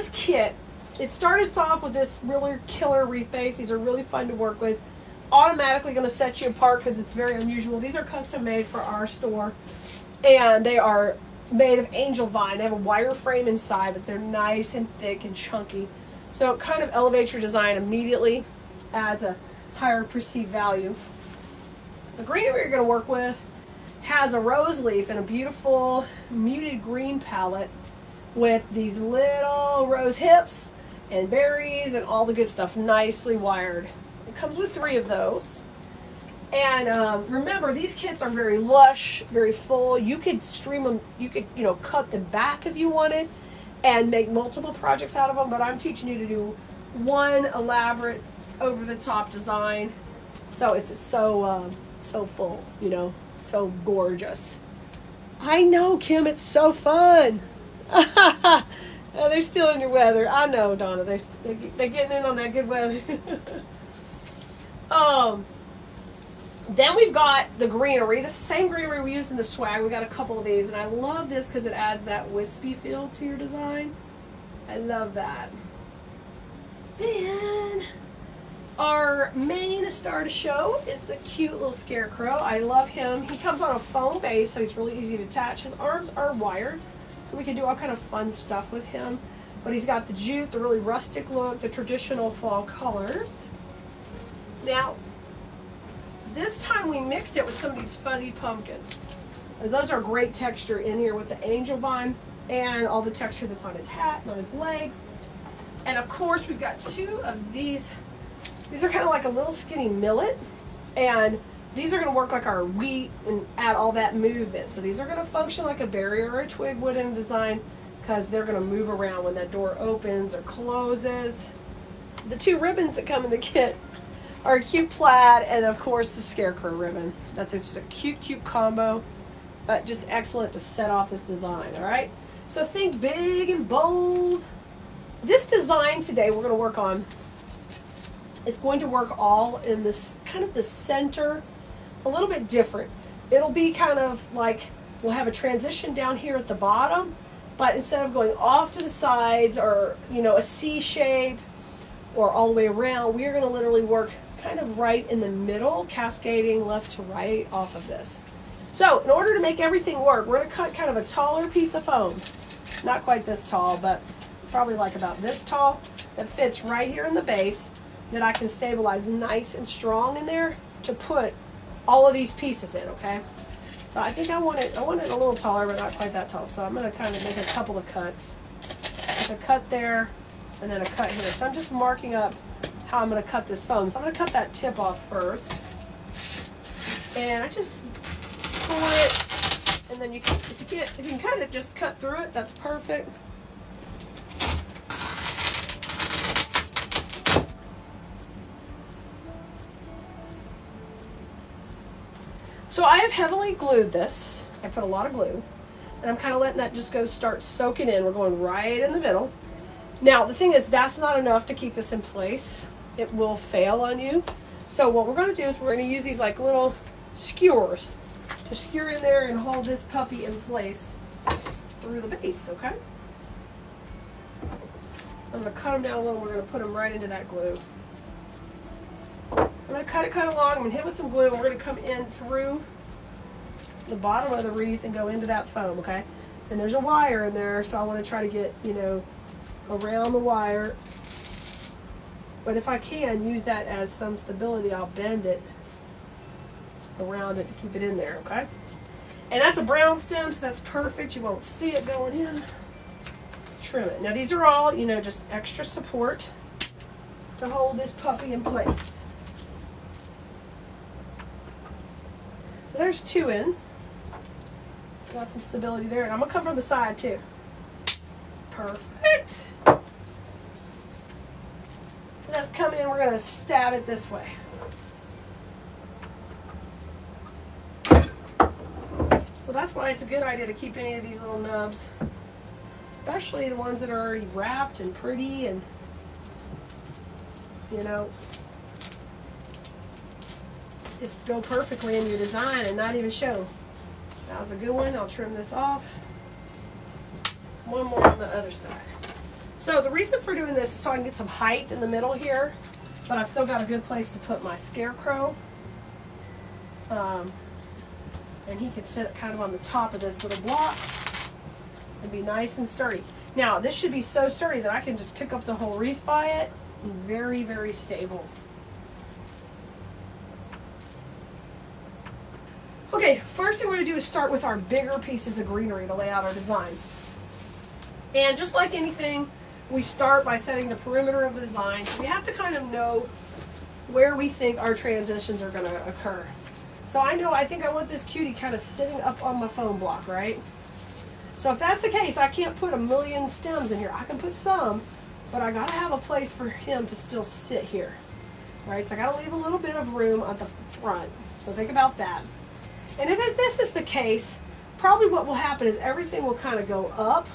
this kit, it starts off with this really killer wreath base. These are really fun to work with. Automatically going to set you apart because it's very unusual. These are custom made for our store, and they are made of angel vine. They have a wire frame inside, but they're nice and thick and chunky. So it kind of elevates your design immediately, adds a higher perceived value. The greenery you're going to work with has a rose leaf and a beautiful muted green palette with these little rose hips and berries and all the good stuff, nicely wired. It comes with 3 of those. And remember, these kits are very lush, very full. You could stream them, you could, cut them back if you wanted and make multiple projects out of them, but I'm teaching you to do one elaborate over-the-top design. So it's so full, so gorgeous. I know, Kim, it's so fun. They're still in your weather. I know, Donna, they're getting in on that good weather. Then we've got the greenery. This is the same greenery we used in the swag. We got a couple of these, and I love this because it adds that wispy feel to your design. I love that. Then our main star to show is the cute little Scarecrow. I love him. He comes on a foam base, so he's really easy to attach. His arms are wired, so we can do all kind of fun stuff with him. But he's got the jute, the really rustic look, the traditional fall colors. Now, this time we mixed it with some of these fuzzy pumpkins. Those are great texture in here with the angel vine and all the texture that's on his hat and on his legs. And of course, we've got 2 of these. These are kind of like a little skinny millet, and these are going to work like our wheat and add all that movement. So these are going to function like a berry or a twig would in design because they're going to move around when that door opens or closes. The 2 ribbons that come in the kit are a cute plaid and of course the Scarecrow ribbon. That's just a cute combo. Just excellent to set off this design, all right? So think big and bold. This design today we're going to work on is going to work all in this kind of the center, a little bit different. It'll be kind of like we'll have a transition down here at the bottom, but instead of going off to the sides or a C shape or all the way around, we're going to literally work kind of right in the middle, cascading left to right off of this. So in order to make everything work, we're going to cut kind of a taller piece of foam. Not quite this tall, but probably like about this tall, that fits right here in the base, that I can stabilize nice and strong in there to put all of these pieces in, okay? So I think I want it a little taller, but not quite that tall. So I'm going to kind of make a couple of cuts. Like a cut there, and then a cut here. So I'm just marking up how I'm going to cut this foam. So I'm going to cut that tip off first. And I just score it, and then if you can kind of just cut through it, that's perfect. So I have heavily glued this. I put a lot of glue, and I'm kind of letting that just start soaking in. We're going right in the middle. Now the thing is, that's not enough to keep this in place. It will fail on you. So what we're going to do is we're going to use these like little skewers to skewer in there and hold this puppy in place through the base, okay? So I'm going to cut them down a little. We're going to put them right into that glue. I'm going to cut it kind of long. I'm going to hit it with some glue, and we're going to come in through the bottom of the wreath and go into that foam, okay? And there's a wire in there, so I want to try to get, around the wire. But if I can use that as some stability, I'll bend it around it to keep it in there, okay? And that's a brown stem, so that's perfect. You won't see it going in. Trim it. Now these are all, just extra support to hold this puppy in place. So there's 2 in. Got some stability there. And I'm going to come from the side too. Perfect. So let's come in. We're going to stab it this way. So that's why it's a good idea to keep any of these little nubs, especially the ones that are already wrapped and pretty and, just go perfectly in your design and not even show. That was a good one. I'll trim this off. One more on the other side. So the reason for doing this is so I can get some height in the middle here, but I've still got a good place to put my Scarecrow. And he can sit kind of on the top of this little block and be nice and sturdy. Now, this should be so sturdy that I can just pick up the whole wreath by it. Very, very stable. Okay, first thing we're going to do is start with our bigger pieces of greenery to lay out our design. And just like anything, we start by setting the perimeter of the design. So we have to kind of know where we think our transitions are going to occur. So I think I want this cutie kind of sitting up on my foam block, right? So if that's the case, I can't put a million stems in here. I can put some, but I gotta have a place for him to still sit here, right? So I gotta leave a little bit of room at the front. So think about that. And if this is the case, probably what will happen is everything will kind of go up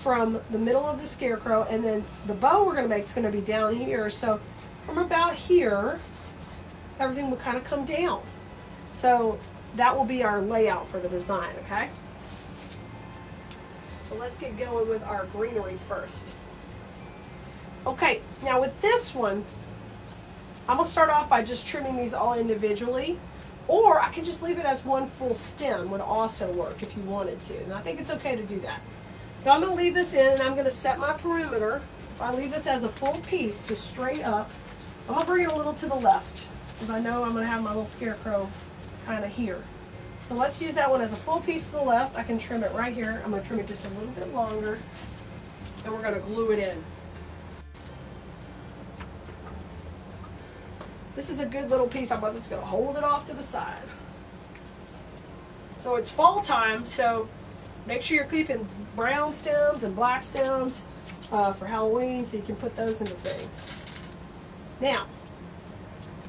from the middle of the Scarecrow, and then the bow we're gonna make is gonna be down here. So from about here, everything will kind of come down. So that will be our layout for the design, okay? So let's get going with our greenery first. Okay, now with this one, I'm gonna start off by just trimming these all individually, or I can just leave it as one full stem, would also work if you wanted to, and I think it's okay to do that. So I'm gonna leave this in, and I'm gonna set my perimeter. If I leave this as a full piece, just straight up, I'm gonna bring it a little to the left, because I know I'm gonna have my little Scarecrow kind of here. So let's use that one as a full piece to the left. I can trim it right here. I'm going to trim it just a little bit longer, and we're going to glue it in. This is a good little piece. I'm just going to hold it off to the side. So it's fall time, so make sure you're keeping brown stems and black stems for Halloween, so you can put those into things. Now,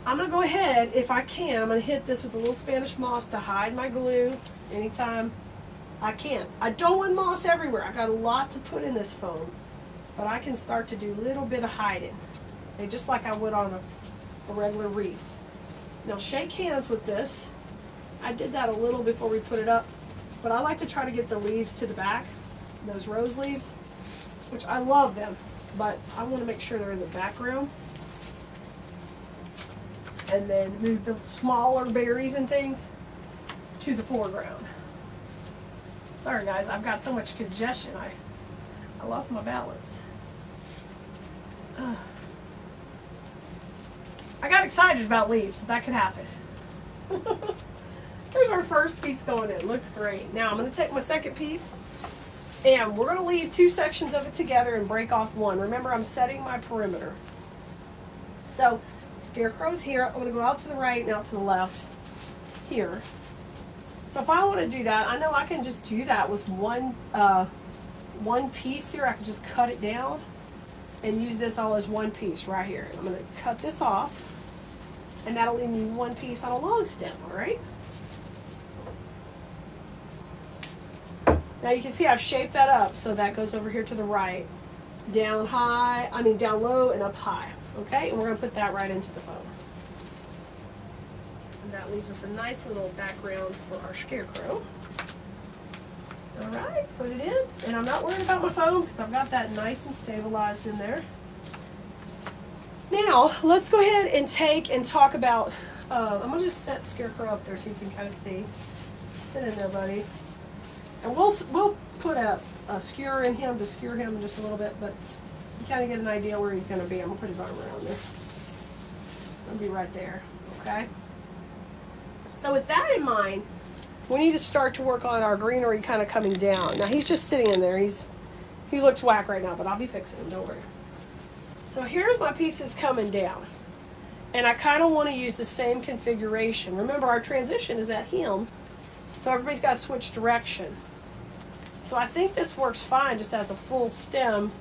I'm going to go ahead, if I can, I'm going to hit this with a little Spanish moss to hide my glue anytime I can. I don't want moss everywhere. I got a lot to put in this foam, but I can start to do a little bit of hiding, okay, just like I would on a regular wreath. Now shake hands with this. I did that a little before we put it up, but I like to try to get the leaves to the back, those rose leaves, which I love them, but I want to make sure they're in the background. And then move the smaller berries and things to the foreground. Sorry guys, I've got so much congestion, I lost my balance. I got excited about leaves, so that could happen. Here's our first piece going in, looks great. Now I'm going to take my second piece, and we're going to leave two sections of it together and break off one. Remember, I'm setting my perimeter. So Scarecrow's here. I'm going to go out to the right and out to the left here. So if I want to do that, I know I can just do that with one piece here. I can just cut it down and use this all as one piece right here. I'm going to cut this off, and that'll leave me one piece on a long stem, all right? Now you can see I've shaped that up so that goes over here to the right. Down low and up high. Okay, and we're going to put that right into the foam. And that leaves us a nice little background for our Scarecrow. Alright, put it in. And I'm not worried about my foam because I've got that nice and stabilized in there. Now, let's go ahead and take and talk about, I'm going to just set Scarecrow up there so you can kind of see. Sit in there, buddy. And we'll put a skewer in him to skewer him just a little bit, but you kind of get an idea where he's going to be. I'm going to put his arm around this. It'll be right there, okay? So with that in mind, we need to start to work on our greenery kind of coming down. Now he's just sitting in there. He looks whack right now, but I'll be fixing him, don't worry. So here's my pieces coming down. And I kind of want to use the same configuration. Remember, our transition is at him, so everybody's got to switch direction. So I think this works fine just as a full stem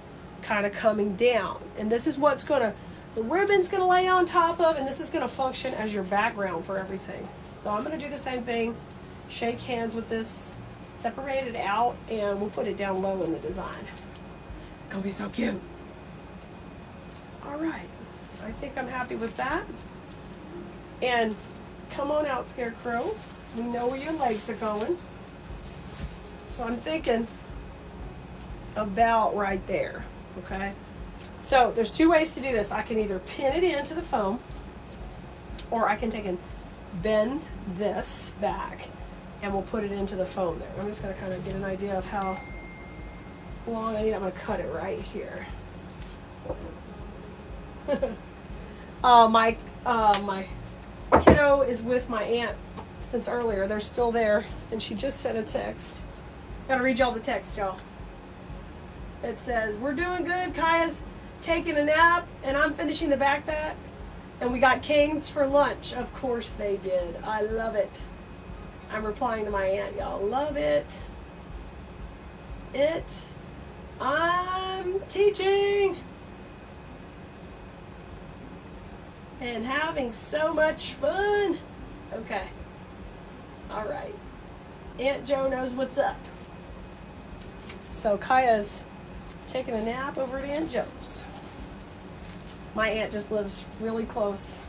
kind of coming down. And this is what's the ribbon's going to lay on top of, and this is going to function as your background for everything. So I'm going to do the same thing, shake hands with this, separate it out, and we'll put it down low in the design. It's going to be so cute. All right, I think I'm happy with that. And come on out, Scarecrow. We know where your legs are going. So I'm thinking about right there. okay? So there's two ways to do this. I can either pin it into the foam, or I can take and bend this back and we'll put it into the foam there. I'm just going to kind of get an idea of how long I need. I'm going to cut it right here. My kiddo is with my aunt since earlier. They're still there, and she just sent a text. Gotta read y'all the text, y'all. It says, "We're doing good. Kaya's taking a nap, and I'm finishing the backpack. And we got canes for lunch." Of course they did. I love it. I'm replying to my aunt, y'all. Love it. I'm teaching and having so much fun. Okay. All right. Aunt Jo knows what's up. So Kaya's taking a nap over at Aunt Jo's. My aunt just lives really close.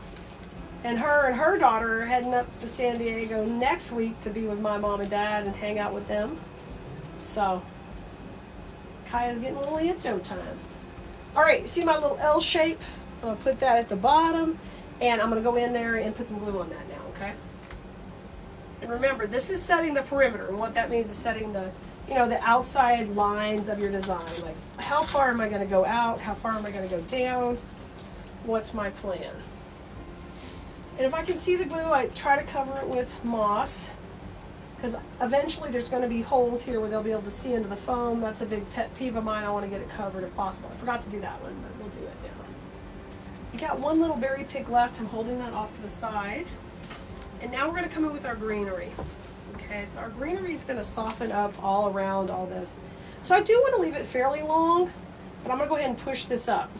And her daughter are heading up to San Diego next week to be with my mom and dad and hang out with them. So Kaya's getting a little Aunt Jo time. All right, see my little L shape? I'm going to put that at the bottom, and I'm going to go in there and put some glue on that now, okay? And remember, this is setting the perimeter, and what that means is setting the, the outside lines of your design. Like, how far am I going to go out? How far am I going to go down? What's my plan? And if I can see the glue, I try to cover it with moss, because eventually there's going to be holes here where they'll be able to see into the foam. That's a big pet peeve of mine. I want to get it covered if possible. I forgot to do that one, but we'll do it now. You got one little berry pig left. I'm holding that off to the side. And now we're going to come in with our greenery. Okay, so our greenery is going to soften up all around all this. So I do want to leave it fairly long, but I'm going to go ahead and push this up.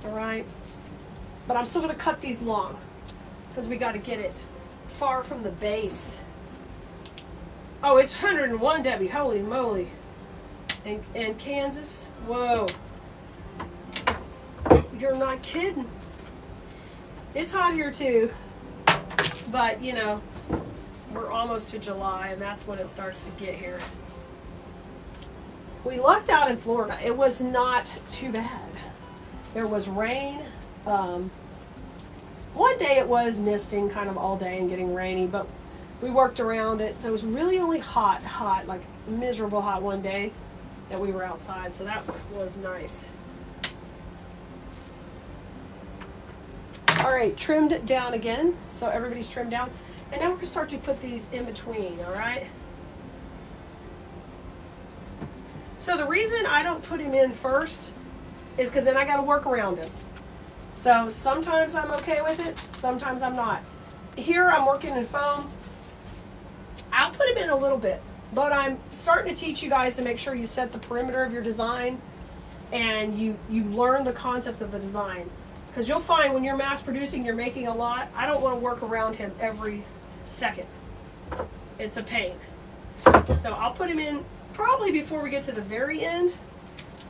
All right? But I'm still going to cut these long because we got to get it far from the base. Oh, it's 101, Debbie. Holy moly. And Kansas. Whoa. You're not kidding. It's hot here too. But, we're almost to July, and that's when it starts to get here. We lucked out in Florida. It was not too bad. There was rain. One day it was misting kind of all day and getting rainy, but we worked around it. So it was really only hot, like miserable hot one day that we were outside. So that was nice. All right, trimmed it down again. So everybody's trimmed down. And now we're going to start to put these in between, all right? So the reason I don't put him in first is because then I got to work around him. So sometimes I'm okay with it, sometimes I'm not. Here I'm working in foam. I'll put him in a little bit, but I'm starting to teach you guys to make sure you set the perimeter of your design and you learn the concept of the design. Because you'll find when you're mass producing, you're making a lot, I don't want to work around him every second. It's a pain. So I'll put him in probably before we get to the very end.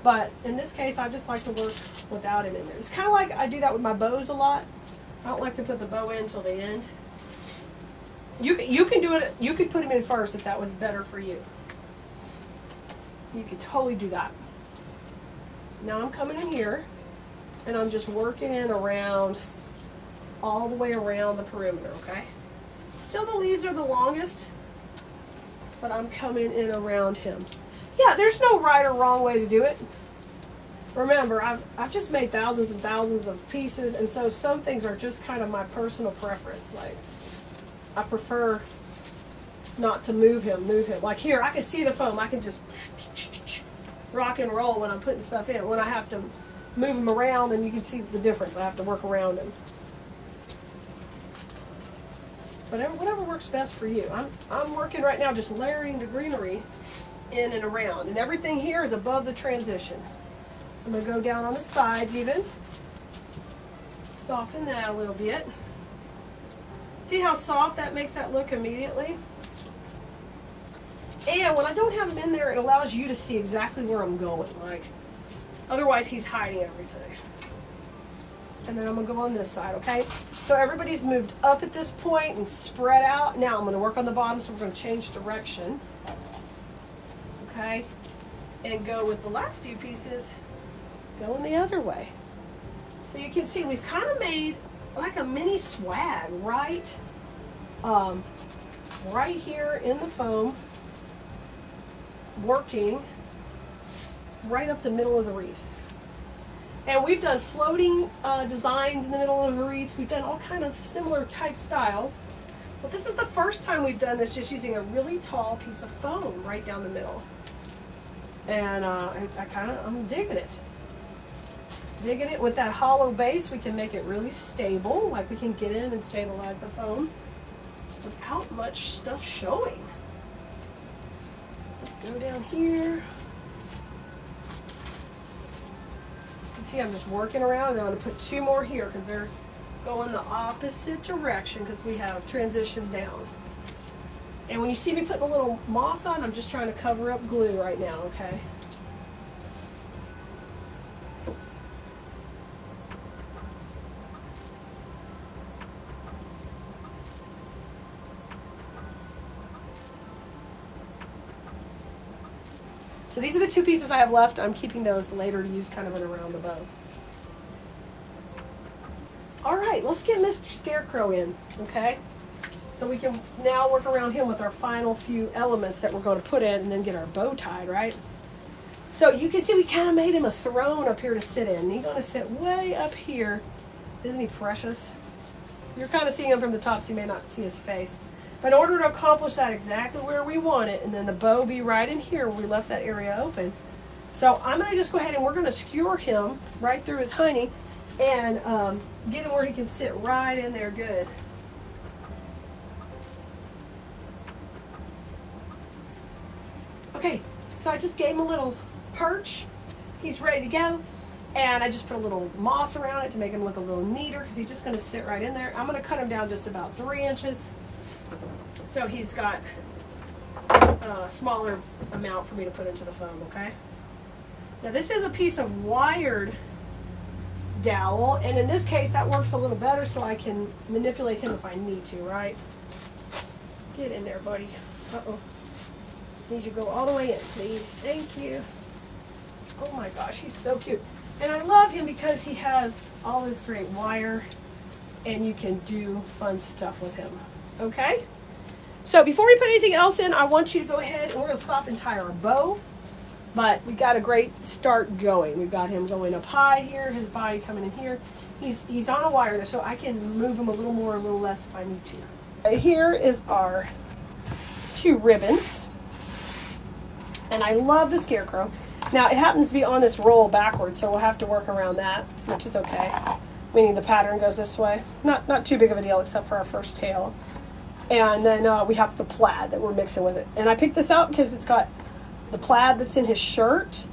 But in this case, I just like to work without him in there. It's kind of like I do that with my bows a lot. I don't like to put the bow in until the end. You can do it. You could put him in first if that was better for you. You could totally do that. Now I'm coming in here, and I'm just working in around, all the way around the perimeter, okay? Still the leaves are the longest, but I'm coming in around him. Yeah, there's no right or wrong way to do it. Remember, I've just made thousands and thousands of pieces, and so some things are just kind of my personal preference. Like, I prefer not to move him. Like here, I can see the foam. I can just rock and roll when I'm putting stuff in. When I have to move him around, and you can see the difference. I have to work around him. Whatever works best for you. I'm working right now just layering the greenery in and around, and everything here is above the transition. So I'm going to go down on the sides even, soften that a little bit. See how soft that makes that look immediately? And when I don't have him in there, it allows you to see exactly where I'm going. Like, otherwise he's hiding everything. And then I'm going to go on this side, okay? So everybody's moved up at this point and spread out. Now I'm going to work on the bottom, so we're going to change direction. Okay? and go with the last few pieces going the other way. So you can see we've kind of made like a mini swag right here in the foam, working right up the middle of the wreath. And we've done floating designs in the middle of the wreaths. We've done all kind of similar type styles. But this is the first time we've done this just using a really tall piece of foam right down the middle. And I'm digging it. Digging it with that hollow base. We can make it really stable. Like we can get in and stabilize the foam without much stuff showing. Let's go down here. See, I'm just working around, and I'm going to put 2 more here because they're going the opposite direction because we have transitioned down. And when you see me putting a little moss on, I'm just trying to cover up glue right now, okay? So these are the 2 pieces I have left. I'm keeping those later to use kind of around the bow. All right, let's get Mr. Scarecrow in, okay? So we can now work around him with our final few elements that we're going to put in and then get our bow tied, right? So you can see we kind of made him a throne up here to sit in. He's going to sit way up here. Isn't he precious? You're kind of seeing him from the top, so you may not see his face. But in order to accomplish that exactly where we want it, and then the bow be right in here where we left that area open. So I'm going to just go ahead and we're going to skewer him right through his hiney and get him where he can sit right in there good. Okay, so I just gave him a little perch. He's ready to go. And I just put a little moss around it to make him look a little neater because he's just going to sit right in there. I'm going to cut him down just about 3 inches. So he's got a smaller amount for me to put into the foam, okay? Now this is a piece of wired dowel, and in this case that works a little better so I can manipulate him if I need to, right? Get in there, buddy. Uh-oh. Need you to go all the way in, please. Thank you. Oh my gosh, he's so cute. And I love him because he has all this great wire, and you can do fun stuff with him, okay? So before we put anything else in, I want you to go ahead and we're going to stop and tie our bow. But we got a great start going. We've got him going up high here, his body coming in here. He's on a wire, so I can move him a little more, a little less if I need to. Right here is our 2 ribbons. And I love the Scarecrow. Now it happens to be on this roll backwards, so we'll have to work around that, which is okay. Meaning the pattern goes this way. Not too big of a deal except for our first tail. And then we have the plaid that we're mixing with it. And I picked this out because it's got the plaid that's in his shirt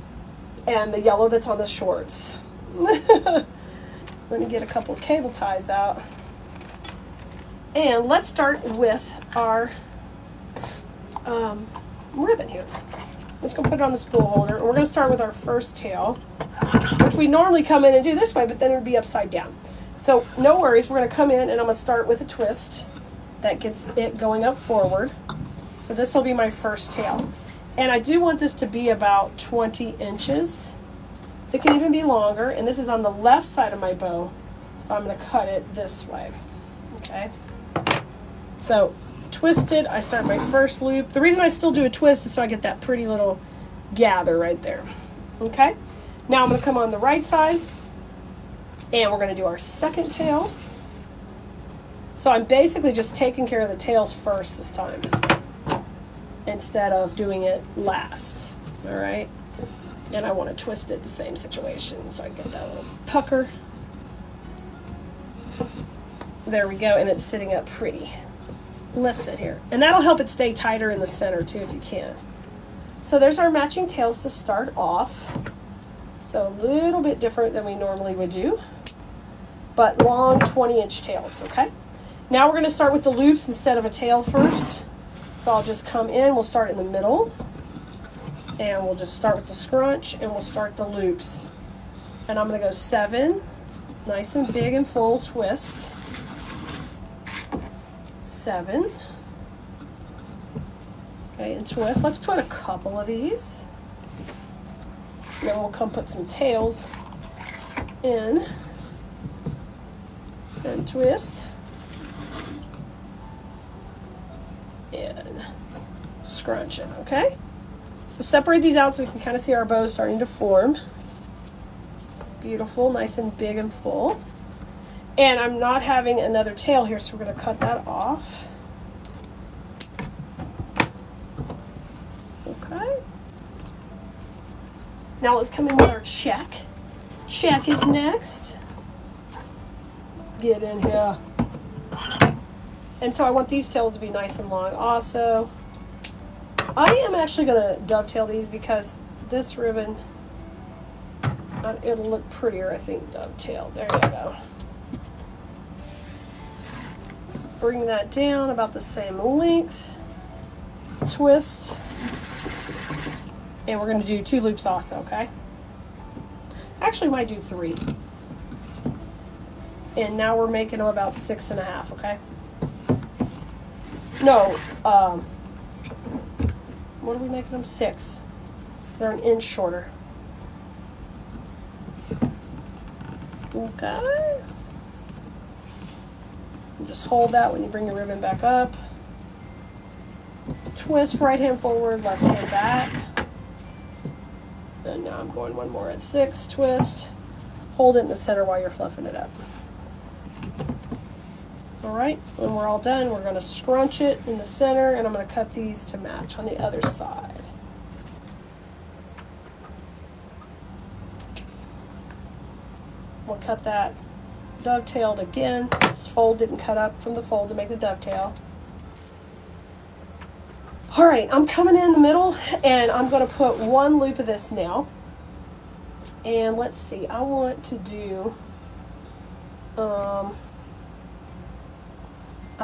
and the yellow that's on the shorts. Let me get a couple of cable ties out. And let's start with our ribbon here. Let's go put it on the spool holder. And we're going to start with our first tail, which we normally come in and do this way, but then it would be upside down. So no worries. We're going to come in and I'm going to start with a twist. That gets it going up forward. So this will be my first tail. And I do want this to be about 20 inches. It can even be longer, and this is on the left side of my bow. So I'm going to cut it this way. Okay. So twisted, I start my first loop. The reason I still do a twist is so I get that pretty little gather right there. Okay. Now I'm going to come on the right side, and we're going to do our second tail. So I'm basically just taking care of the tails first this time instead of doing it last, all right? And I want to twist it the same situation so I get that little pucker. There we go, and it's sitting up pretty. Let's sit here. And that'll help it stay tighter in the center too if you can. So there's our matching tails to start off. So a little bit different than we normally would do, but long 20-inch tails, okay? Now we're going to start with the loops instead of a tail first. So I'll just come in, we'll start in the middle, and we'll just start with the scrunch, and we'll start the loops. And I'm going to go 7, nice and big and full twist. 7. Okay, and twist. Let's put a couple of these. And then we'll come put some tails in and twist and scrunch it, okay? So separate these out so we can kind of see our bow starting to form. Beautiful, nice and big and full. And I'm not having another tail here, so we're going to cut that off. Okay. Now let's come in with our check. Check is next. Get in here. And so I want these tails to be nice and long also. I am actually going to dovetail these because this ribbon, it'll look prettier, I think, dovetailed. There you go. Bring that down about the same length. Twist. And we're going to do 2 loops also, okay? Actually, might do 3. And now we're making them about 6.5, okay? No, what are we making them? 6. They're an inch shorter. Okay. And just hold that when you bring your ribbon back up. Twist right hand forward, left hand back. And now I'm going one more at 6, twist. Hold it in the center while you're fluffing it up. Alright, when we're all done, we're going to scrunch it in the center, and I'm going to cut these to match on the other side. We'll cut that dovetailed again. Just fold it and cut up from the fold to make the dovetail. Alright, I'm coming in the middle, and I'm going to put 1 loop of this now. And let's see, I want to do, I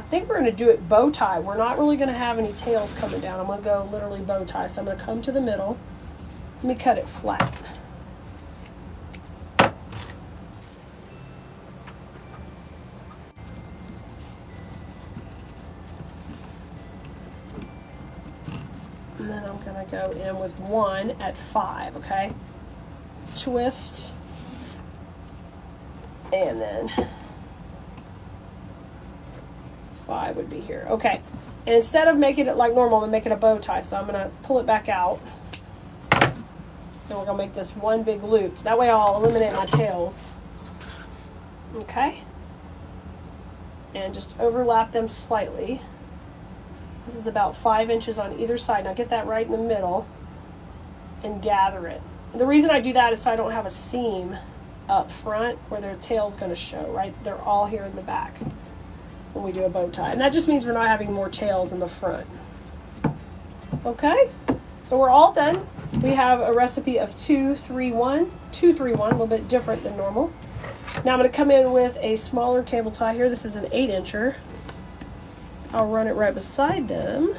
think we're going to do it bow tie. We're not really going to have any tails coming down. I'm going to go literally bow tie. So I'm going to come to the middle. Let me cut it flat. And then I'm going to go in with 1 at 5, okay? Twist. And then 5 would be here. Okay. And instead of making it like normal, I'm going to make it a bow tie. So I'm going to pull it back out. And we're going to make this one big loop. That way I'll eliminate my tails. Okay. And just overlap them slightly. This is about 5 inches on either side. Now get that right in the middle and gather it. And the reason I do that is so I don't have a seam up front where their tail's going to show, right? They're all here in the back when we do a bow tie. And that just means we're not having more tails in the front. Okay? So we're all done. We have a recipe of 2-3-1, 2-3-1, a little bit different than normal. Now I'm going to come in with a smaller cable tie here. This is an 8-incher. I'll run it right beside them.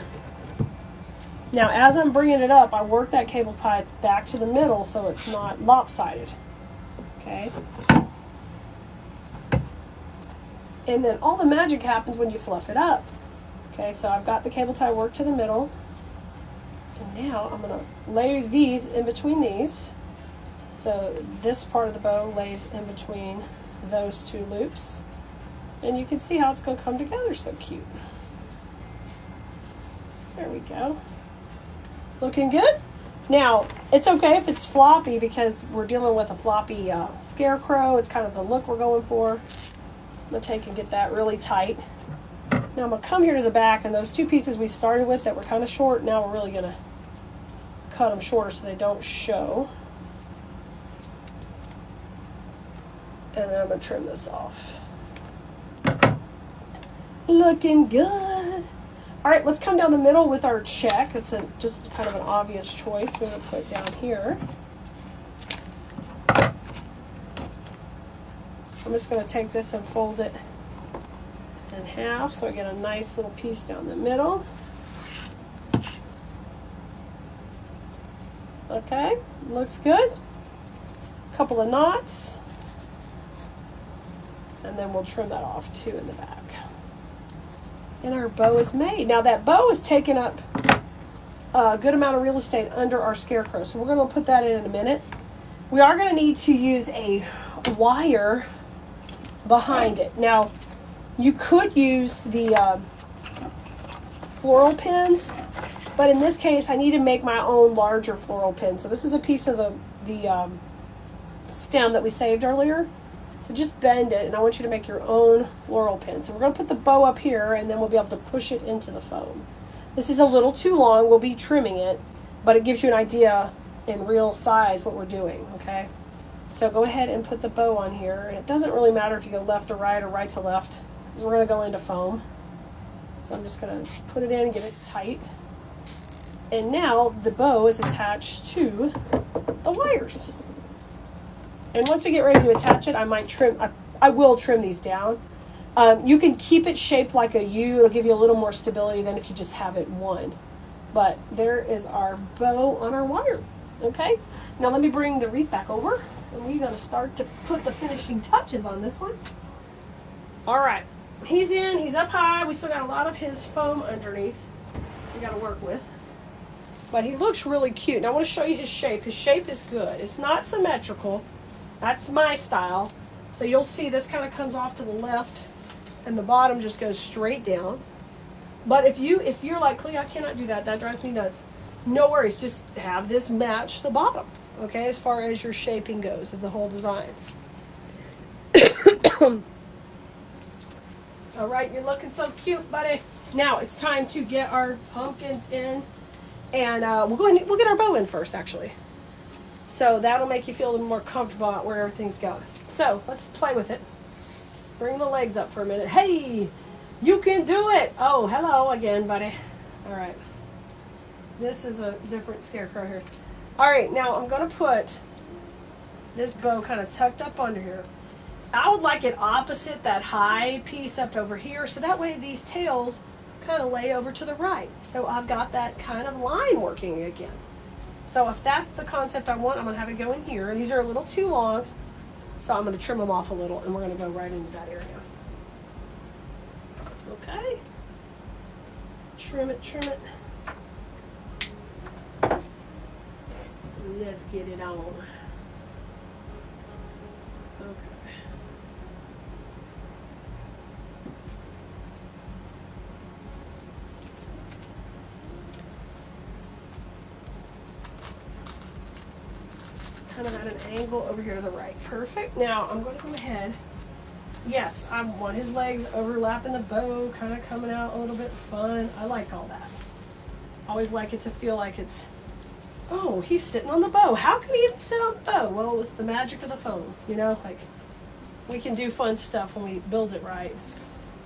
Now as I'm bringing it up, I work that cable tie back to the middle so it's not lopsided. Okay? And then all the magic happens when you fluff it up. Okay, so I've got the cable tie worked to the middle. And now I'm going to lay these in between these. So this part of the bow lays in between those 2 loops. And you can see how it's going to come together so cute. There we go. Looking good? Now, it's okay if it's floppy because we're dealing with a floppy scarecrow. It's kind of the look we're going for. I'm going to take and get that really tight. Now I'm going to come here to the back, and those 2 pieces we started with that were kind of short, now we're really going to cut them shorter so they don't show. And then I'm going to trim this off. Looking good. All right, let's come down the middle with our check. It's just kind of an obvious choice. We're going to put it down here. I'm just going to take this and fold it in half so I get a nice little piece down the middle. Okay, looks good. A couple of knots. And then we'll trim that off too in the back. And our bow is made. Now that bow is taking up a good amount of real estate under our scarecrow. So we're going to put that in a minute. we are going to need to use a wire behind it. Now, you could use the floral pins, but in this case, I need to make my own larger floral pin. So this is a piece of the stem that we saved earlier. So just bend it, and I want you to make your own floral pin. So we're going to put the bow up here, and then we'll be able to push it into the foam. This is a little too long. We'll be trimming it, but it gives you an idea in real size what we're doing, okay? So go ahead and put the bow on here. And it doesn't really matter if you go left to right or right to left, because we're going to go into foam. So I'm just going to put it in and get it tight. And now the bow is attached to the wires. And once we get ready to attach it, I might trim, I will trim these down. You can keep it shaped like a U. It'll give you a little more stability than if you just have it one. But there is our bow on our wire. Okay? Now let me bring the wreath back over. And we're going to start to put the finishing touches on this one. All right. He's in. He's up high. We still got a lot of his foam underneath we got to work with. But he looks really cute. Now I want to show you his shape. His shape is good. It's not symmetrical. That's my style. So you'll see this kind of comes off to the left and the bottom just goes straight down. But if you're like, Keleas, I cannot do that. That drives me nuts. No worries. Just have this match the bottom. Okay, as far as your shaping goes of the whole design. All right, you're looking so cute, buddy. Now it's time to get our pumpkins in, and we'll get our bow in first, actually. So that'll make you feel a little more comfortable about where everything's going. So let's play with it. Bring the legs up for a minute. Hey, you can do it. Oh, hello again, buddy. All right. This is a different Scarecrow here. All right, now I'm going to put this bow kind of tucked up under here. I would like it opposite that high piece up over here, so that way these tails kind of lay over to the right. So I've got that kind of line working again. So if that's the concept I want, I'm going to have it go in here. These are a little too long, so I'm going to trim them off a little, and we're going to go right into that area. Okay. Trim it, trim it. Let's get it on. Okay. Kind of at an angle over here to the right. Perfect. Now I'm going to go ahead. Yes, I want his legs overlapping the bow, kind of coming out a little bit fun. I like all that. Always like it to feel like it's, oh, he's sitting on the bow. How can he even sit on the bow? Well, it's the magic of the foam, you know, like we can do fun stuff when we build it right.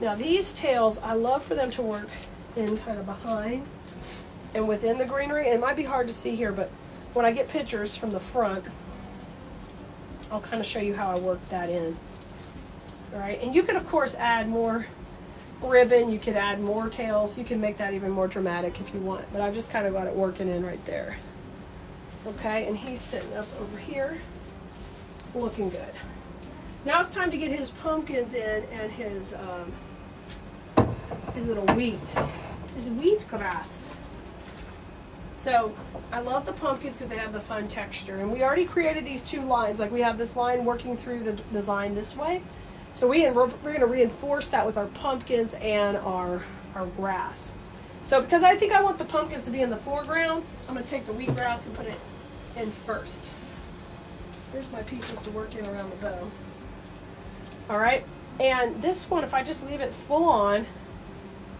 Now these tails, I love for them to work in kind of behind and within the greenery. It might be hard to see here, but when I get pictures from the front, I'll kind of show you how I work that in. All right, and you can of course add more ribbon, you could add more tails, you can make that even more dramatic if you want, but I've just kind of got it working in right there. Okay, and he's sitting up over here, looking good. Now it's time to get his pumpkins in and his little his wheat grass. So I love the pumpkins because they have the fun texture, and we already created these two lines. Like we have this line working through the design this way. So we're going to reinforce that with our pumpkins and our grass. So because I think I want the pumpkins to be in the foreground, I'm going to take the wheatgrass and put it in first. Here's my pieces to work in around the bow. All right, and this one, if I just leave it full on,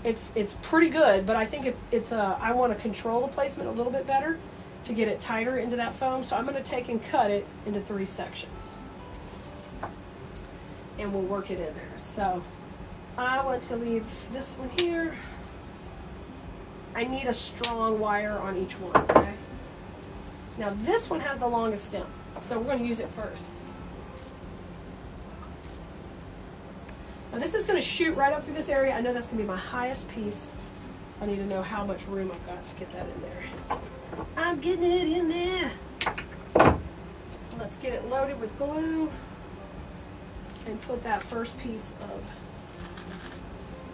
it's pretty good, but I think I want to control the placement a little bit better to get it tighter into that foam. So I'm going to take and cut it into 3 sections. And we'll work it in there. So I want to leave this one here. I need a strong wire on each one, okay? Now this one has the longest stem, so we're going to use it first. Now this is going to shoot right up through this area. I know that's going to be my highest piece, so I need to know how much room I've got to get that in there. I'm getting it in there. Let's get it loaded with glue. And put that first piece of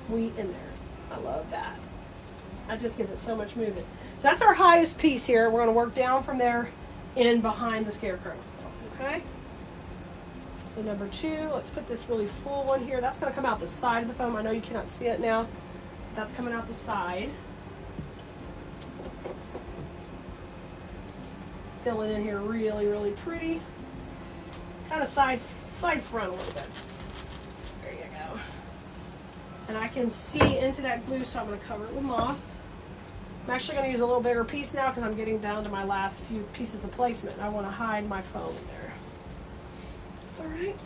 wheat in there. I love that. That just gives it so much movement. So that's our highest piece here. We're going to work down from there in behind the Scarecrow. Okay. So number 2, let's put this really full one here. That's going to come out the side of the foam. I know you cannot see it now. That's coming out the side. Fill it in here really, really pretty. Kind of side front a little bit. There you go. And I can see into that glue, so I'm going to cover it with moss. I'm actually going to use a little bigger piece now because I'm getting down to my last few pieces of placement. And I want to hide my foam in there. Alright.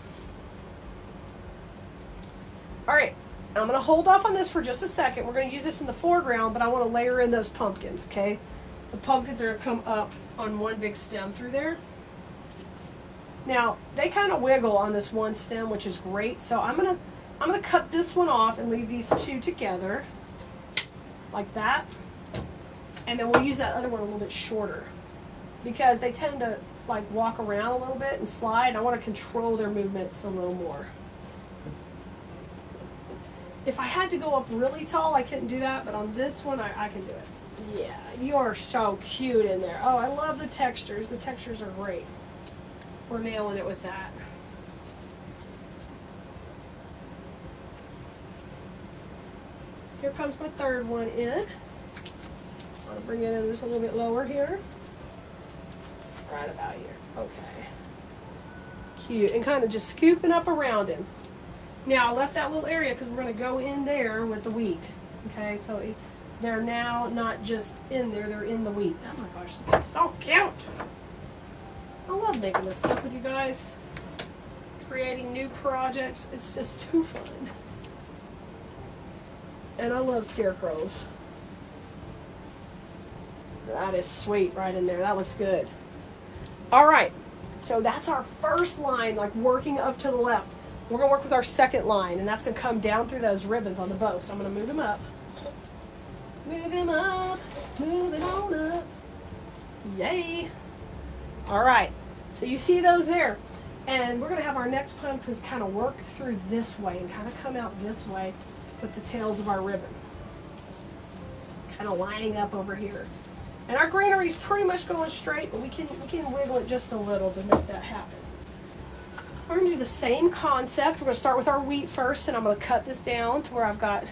Alright, I'm going to hold off on this for just a second. We're going to use this in the foreground, but I want to layer in those pumpkins, okay? The pumpkins are going to come up on one big stem through there. Now, they kind of wiggle on this one stem, which is great. So I'm going to cut this one off and leave these two together like that. And then we'll use that other one a little bit shorter because they tend to like walk around a little bit and slide. I want to control their movements a little more. If I had to go up really tall, I couldn't do that, but on this one, I can do it. Yeah, you are so cute in there. Oh, I love the textures. The textures are great. We're nailing it with that. Here comes my third one in. I'm going to bring it in just a little bit lower here. Right about here. Okay. Cute. And kind of just scooping up around him. Now, I left that little area because we're going to go in there with the wheat. Okay, so they're now not just in there, they're in the wheat. Oh my gosh, this is so cute. I love making this stuff with you guys. Creating new projects. It's just too fun. And I love scarecrows. That is sweet right in there. That looks good. All right. So that's our first line, like working up to the left. We're going to work with our second line, and that's going to come down through those ribbons on the bow. So I'm going to move him up. Move him up. Move it on up. Yay. All right. So you see those there. And we're going to have our next pumpkins kind of work through this way and kind of come out this way with the tails of our ribbon. Kind of lining up over here. And our greenery is pretty much going straight, but we can wiggle it just a little to make that happen. So we're going to do the same concept. We're going to start with our wheat first, and I'm going to cut this down to where I've got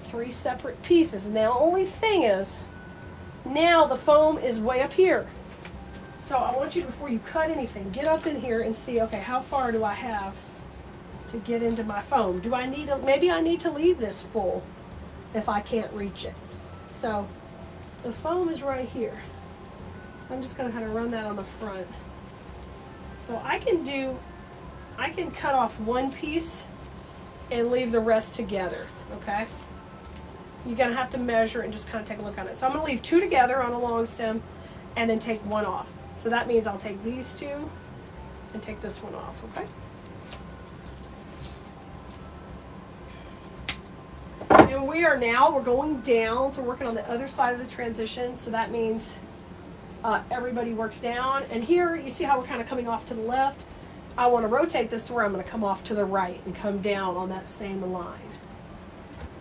3 separate pieces. And the only thing is, now the foam is way up here. So I want you, before you cut anything, get up in here and see, okay, how far do I have to get into my foam? Do I need to, maybe I need to leave this full if I can't reach it. So the foam is right here. So I'm just going to kind of run that on the front. So I can cut off one piece and leave the rest together, okay? You're going to have to measure and just kind of take a look at it. So I'm going to leave 2 together on a long stem and then take 1 off. So that means I'll take these 2 and take this one off, okay? And we're going down, so we're working on the other side of the transition. So that means everybody works down. And here, you see how we're kind of coming off to the left? I want to rotate this to where I'm going to come off to the right and come down on that same line.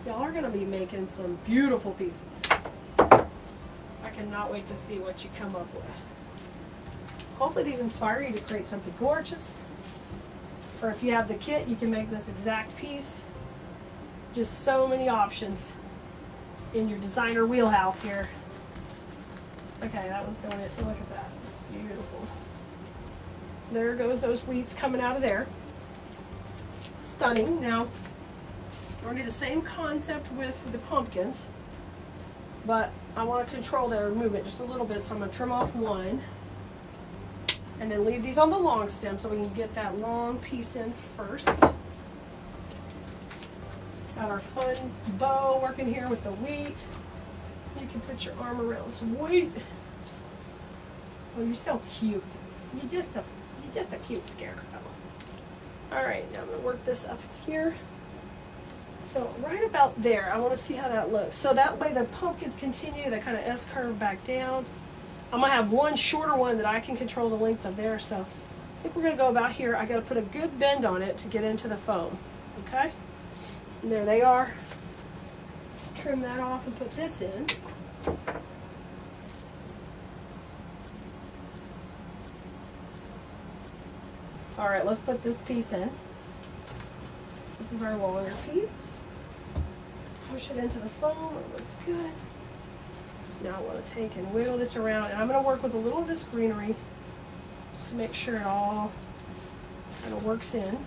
Y'all are going to be making some beautiful pieces. I cannot wait to see what you come up with. Hopefully these inspire you to create something gorgeous. Or if you have the kit, you can make this exact piece. Just so many options in your designer wheelhouse here. Okay, that one's going in. Look at that. It's beautiful. There goes those wheats coming out of there. Stunning. Now, we're going to do the same concept with the pumpkins, but I want to control their movement just a little bit, so I'm going to trim off one and then leave these on the long stem so we can get that long piece in first. Got our fun bow working here with the wheat. You can put your arm around some wheat. Oh, you're so cute. You're just a cute scarecrow. All right, now I'm going to work this up here. So right about there, I want to see how that looks. So that way the pumpkins continue, they kind of S-curve back down. I'm going to have one shorter one that I can control the length of there. So I think we're going to go about here. I got to put a good bend on it to get into the foam. Okay? And there they are. Trim that off and put this in. All right, let's put this piece in. This is our longer piece. Push it into the foam, it looks good. Now I want to take and wiggle this around, and I'm going to work with a little of this greenery just to make sure it all kind of works in.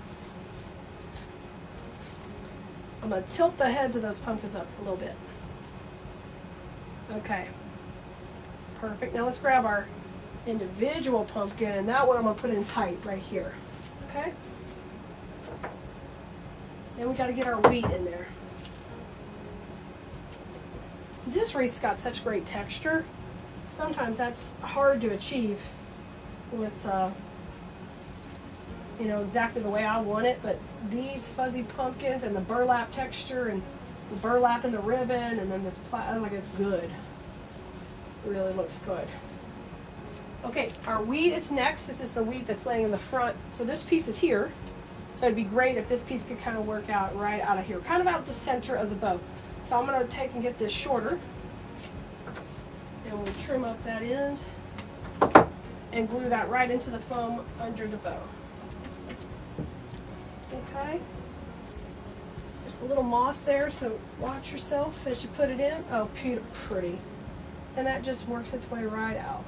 I'm going to tilt the heads of those pumpkins up a little bit. Okay. Perfect. Now let's grab our individual pumpkin, and that one I'm going to put in tight right here. Okay? Then we got to get our wheat in there. This wreath's got such great texture. Sometimes that's hard to achieve with, you know, exactly the way I want it, but these fuzzy pumpkins and the burlap texture and the burlap in the ribbon and then this like it's good. It really looks good. Okay, our wheat is next. This is the wheat that's laying in the front. So this piece is here. So it'd be great if this piece could kind of work out right out of here, kind of out the center of the bow. So I'm going to take and get this shorter, and we'll trim up that end and glue that right into the foam under the bow. Okay. Just a little moss there, so watch yourself as you put it in. Oh, pretty. And that just works its way right out.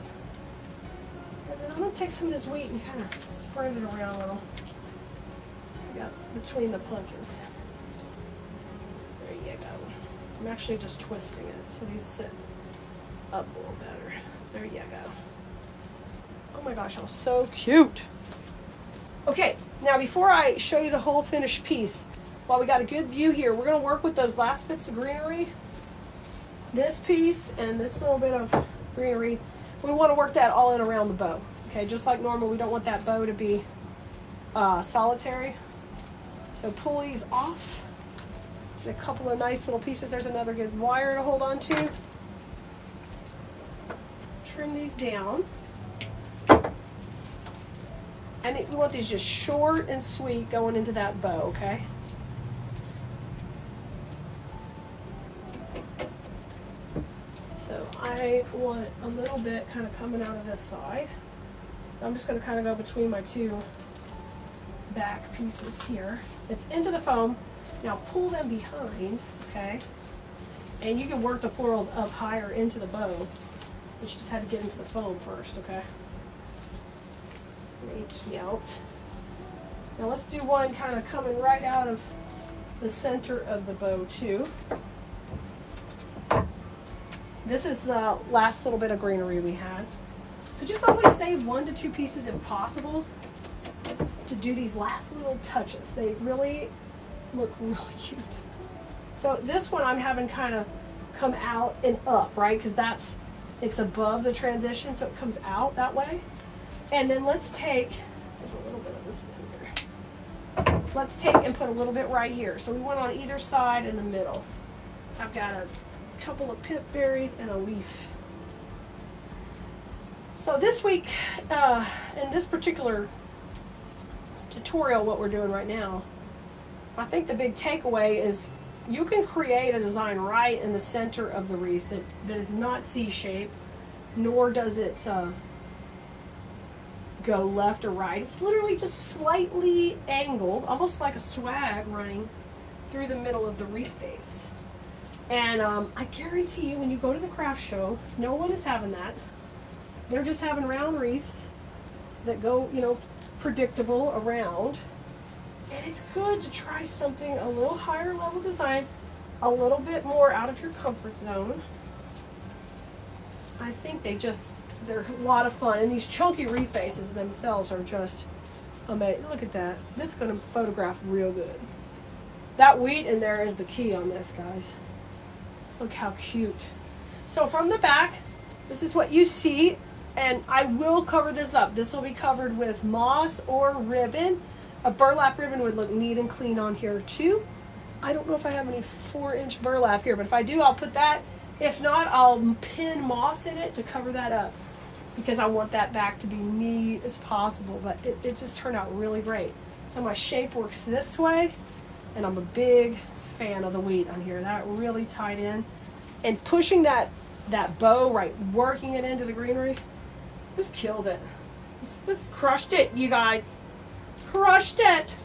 And then I'm going to take some of this wheat and kind of spread it around a little. Yeah, between the pumpkins. There you go. I'm actually just twisting it so these sit up a little better. There you go. Oh my gosh, I'm so cute. Okay, now before I show you the whole finished piece, while we got a good view here, we're going to work with those last bits of greenery. This piece and this little bit of greenery, we want to work that all in around the bow. Okay, just like normal, we don't want that bow to be solitary. So pull these off. A couple of nice little pieces. There's another good wire to hold on to. Trim these down. And we want these just short and sweet going into that bow, okay? So I want a little bit kind of coming out of this side. So I'm just going to kind of go between my two back pieces here. It's into the foam. Now pull them behind, okay? And you can work the florals up higher into the bow, but you just had to get into the foam first, okay? Very cute. Now let's do one kind of coming right out of the center of the bow too. This is the last little bit of greenery we had. So just always save 1 to 2 pieces if possible to do these last little touches. They really look really cute. So this one I'm having kind of come out and up, right? Because it's above the transition, so it comes out that way. And then let's take, there's a little bit of this in here. Let's take and put a little bit right here. So we went on either side in the middle. I've got a couple of pip berries and a leaf. So this week, in this particular tutorial, what we're doing right now, I think the big takeaway is you can create a design right in the center of the wreath that is not C-shaped, nor does it go left or right. It's literally just slightly angled, almost like a swag running through the middle of the wreath base. And I guarantee you when you go to the craft show, no one is having that. They're just having round wreaths that go, you know, predictable around. And it's good to try something a little higher level design, a little bit more out of your comfort zone. I think they're a lot of fun. And these chunky wreath bases themselves are just amazing. Look at that. This is going to photograph real good. That wheat in there is the key on this, guys. Look how cute. So from the back, this is what you see. And I will cover this up. This will be covered with moss or ribbon. A burlap ribbon would look neat and clean on here too. I don't know if I have any 4-inch burlap here, but if I do, I'll put that. If not, I'll pin moss in it to cover that up because I want that back to be neat as possible, but it just turned out really great. So my shape works this way, and I'm a big fan of the wheat on here. That really tied in. And pushing that bow, right, working it into the greenery, this killed it. This crushed it, you guys. crushed it.